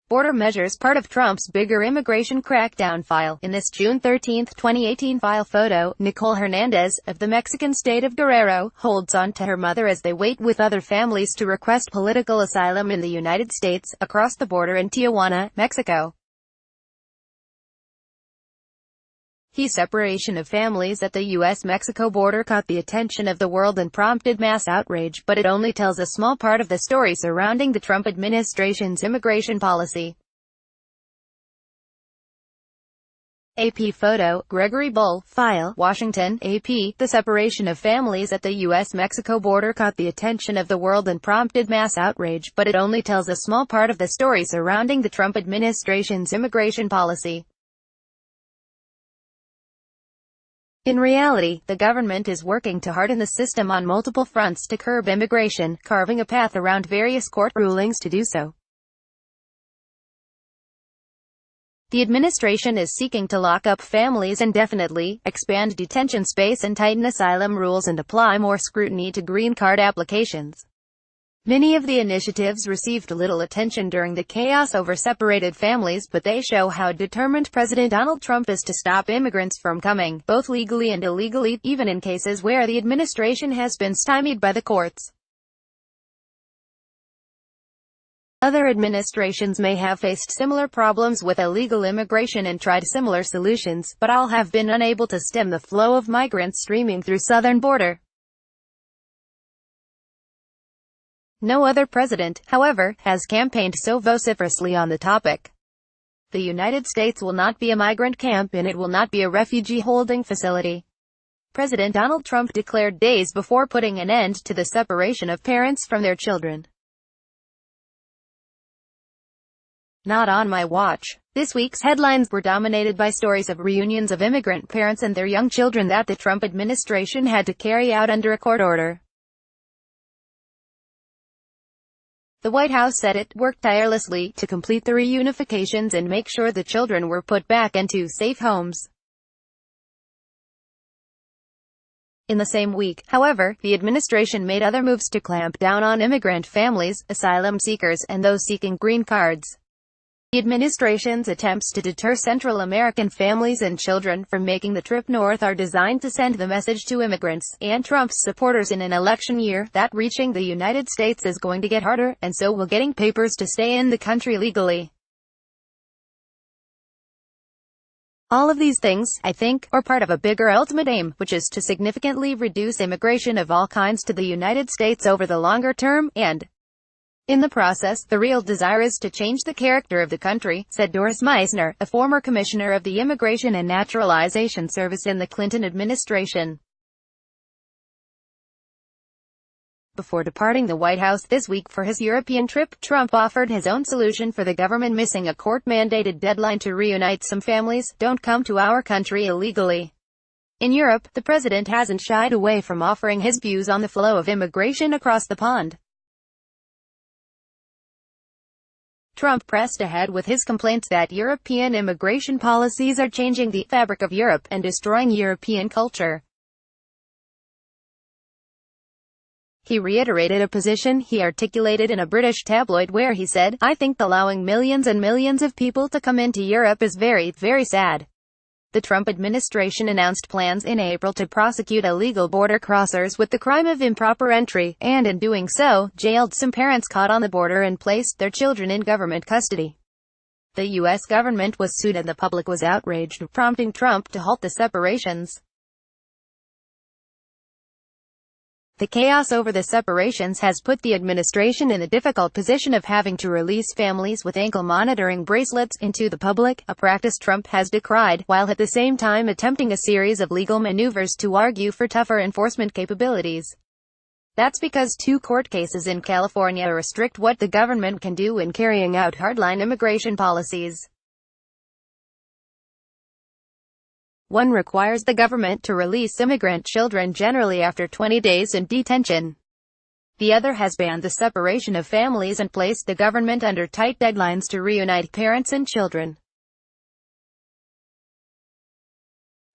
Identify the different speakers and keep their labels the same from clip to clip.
Speaker 1: Border measures part of Trump's bigger immigration crackdown file. In this June 13, 2018 file photo, Nicole Hernandez, of the Mexican state of Guerrero, holds on to her mother as they wait with other families to request political asylum in the United States, across the border in Tijuana, Mexico. The separation of families at the U.S.-Mexico border caught the attention of the world and prompted mass outrage, but it only tells a small part of the story surrounding the Trump administration's immigration policy. AP photo, Gregory Bull, file, Washington, AP. The separation of families at the U.S.-Mexico border caught the attention of the world and prompted mass outrage, but it only tells a small part of the story surrounding the Trump administration's immigration policy. In reality, the government is working to harden the system on multiple fronts to curb immigration, carving a path around various court rulings to do so. The administration is seeking to lock up families indefinitely, expand detention space and tighten asylum rules and apply more scrutiny to green card applications. Many of the initiatives received little attention during the chaos over separated families, but they show how determined President Donald Trump is to stop immigrants from coming, both legally and illegally, even in cases where the administration has been stymied by the courts. Other administrations may have faced similar problems with illegal immigration and tried similar solutions, but all have been unable to stem the flow of migrants streaming through southern border. No other president, however, has campaigned so vociferously on the topic. The United States will not be a migrant camp and it will not be a refugee holding facility. President Donald Trump declared days before putting an end to the separation of parents from their children. Not on my watch. This week's headlines were dominated by stories of reunions of immigrant parents and their young children that the Trump administration had to carry out under a court order. The White House said it worked tirelessly to complete the reunifications and make sure the children were put back into safe homes. In the same week, however, the administration made other moves to clamp down on immigrant families, asylum seekers, and those seeking green cards. The administration's attempts to deter Central American families and children from making the trip north are designed to send the message to immigrants and Trump's supporters in an election year that reaching the United States is going to get harder, and so will getting papers to stay in the country legally. All of these things, I think, are part of a bigger ultimate aim, which is to significantly reduce immigration of all kinds to the United States over the longer term, and in the process, the real desire is to change the character of the country, said Doris Meissner, a former commissioner of the Immigration and Naturalization Service in the Clinton administration. Before departing the White House this week for his European trip, Trump offered his own solution for the government missing a court-mandated deadline to reunite some families. Don't come to our country illegally. In Europe, the president hasn't shied away from offering his views on the flow of immigration across the pond. Trump pressed ahead with his complaints that European immigration policies are changing the fabric of Europe and destroying European culture. He reiterated a position he articulated in a British tabloid where he said, "I think allowing millions and millions of people to come into Europe is very, very sad." The Trump administration announced plans in April to prosecute illegal border crossers with the crime of improper entry, and in doing so, jailed some parents caught on the border and placed their children in government custody. The U.S. government was sued and the public was outraged, prompting Trump to halt the separations. The chaos over the separations has put the administration in a difficult position of having to release families with ankle monitoring bracelets into the public, a practice Trump has decried, while at the same time attempting a series of legal maneuvers to argue for tougher enforcement capabilities. That's because 2 court cases in California restrict what the government can do in carrying out hardline immigration policies. One requires the government to release immigrant children generally after 20 days in detention. The other has banned the separation of families and placed the government under tight deadlines to reunite parents and children.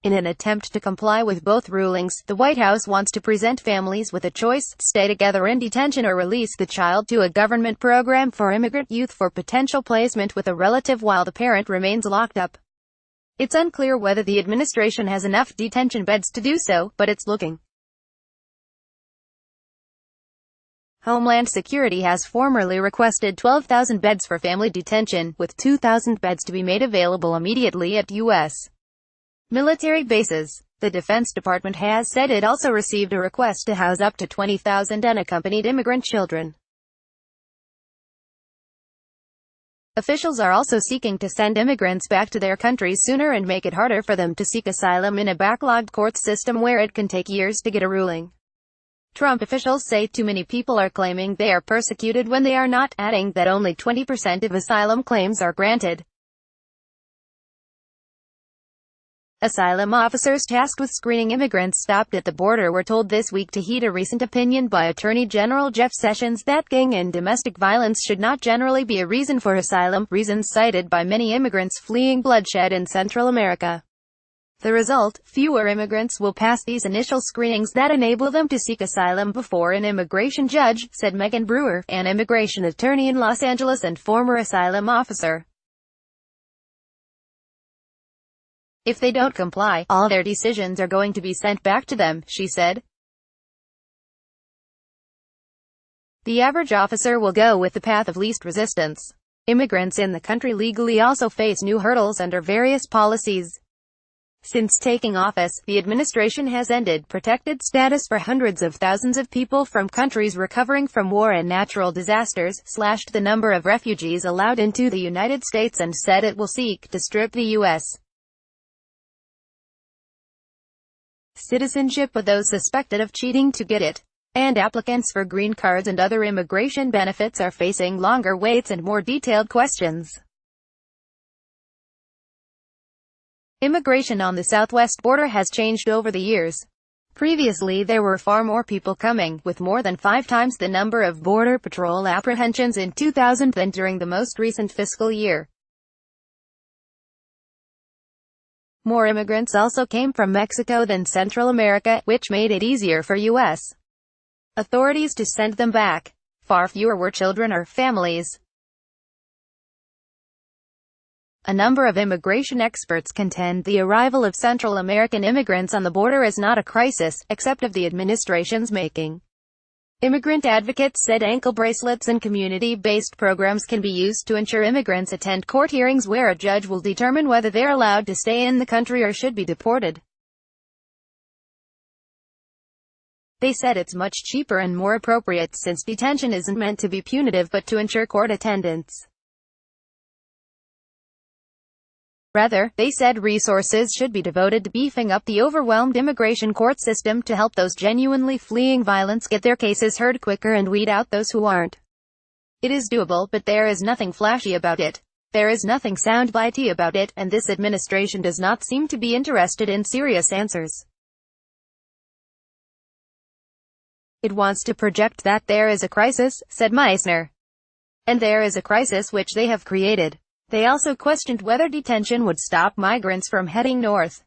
Speaker 1: In an attempt to comply with both rulings, the White House wants to present families with a choice: stay together in detention or release the child to a government program for immigrant youth for potential placement with a relative while the parent remains locked up. It's unclear whether the administration has enough detention beds to do so, but it's looking. Homeland Security has formerly requested 12,000 beds for family detention, with 2,000 beds to be made available immediately at U.S. military bases. The Defense Department has said it also received a request to house up to 20,000 unaccompanied immigrant children. Officials are also seeking to send immigrants back to their countries sooner and make it harder for them to seek asylum in a backlogged court system where it can take years to get a ruling. Trump officials say too many people are claiming they are persecuted when they are not, adding that only 20% of asylum claims are granted. Asylum officers tasked with screening immigrants stopped at the border were told this week to heed a recent opinion by Attorney General Jeff Sessions that gang and domestic violence should not generally be a reason for asylum, reasons cited by many immigrants fleeing bloodshed in Central America. The result: fewer immigrants will pass these initial screenings that enable them to seek asylum before an immigration judge, said Megan Brewer, an immigration attorney in Los Angeles and former asylum officer. If they don't comply, all their decisions are going to be sent back to them, she said. The average officer will go with the path of least resistance. Immigrants in the country legally also face new hurdles under various policies. Since taking office, the administration has ended protected status for hundreds of thousands of people from countries recovering from war and natural disasters, slashed the number of refugees allowed into the United States, and said it will seek to strip the U.S. citizenship of those suspected of cheating to get it. And applicants for green cards and other immigration benefits are facing longer waits and more detailed questions. Immigration on the southwest border has changed over the years. Previously there were far more people coming, with more than 5 times the number of Border Patrol apprehensions in 2000 than during the most recent fiscal year. More immigrants also came from Mexico than Central America, which made it easier for U.S. authorities to send them back. Far fewer were children or families. A number of immigration experts contend the arrival of Central American immigrants on the border is not a crisis, except of the administration's making. Immigrant advocates said ankle bracelets and community-based programs can be used to ensure immigrants attend court hearings where a judge will determine whether they're allowed to stay in the country or should be deported. They said it's much cheaper and more appropriate since detention isn't meant to be punitive but to ensure court attendance. Rather, they said resources should be devoted to beefing up the overwhelmed immigration court system to help those genuinely fleeing violence get their cases heard quicker and weed out those who aren't. It is doable, but there is nothing flashy about it. There is nothing soundbitey about it, and this administration does not seem to be interested in serious answers. It wants to project that there is a crisis, said Meissner. And there is a crisis which they have created. They also questioned whether detention would stop migrants from heading north.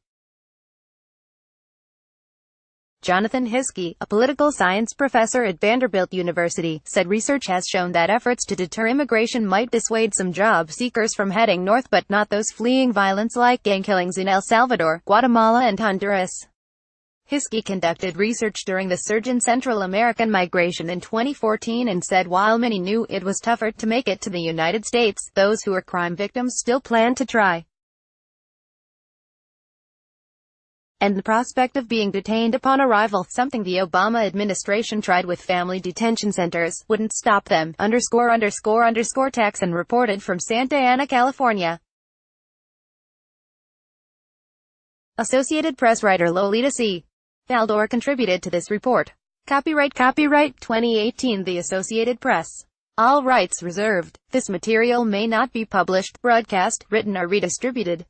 Speaker 1: Jonathan Hiskey, a political science professor at Vanderbilt University, said research has shown that efforts to deter immigration might dissuade some job seekers from heading north but not those fleeing violence like gang killings in El Salvador, Guatemala and Honduras. Hiskey conducted research during the surge in Central American migration in 2014 and said while many knew it was tougher to make it to the United States, those who were crime victims still plan to try. And the prospect of being detained upon arrival, something the Obama administration tried with family detention centers, wouldn't stop them. Texan reported from Santa Ana, California. Associated Press writer Lolita C. Baldor contributed to this report. Copyright 2018 The Associated Press. All rights reserved. This material may not be published, broadcast, written or redistributed.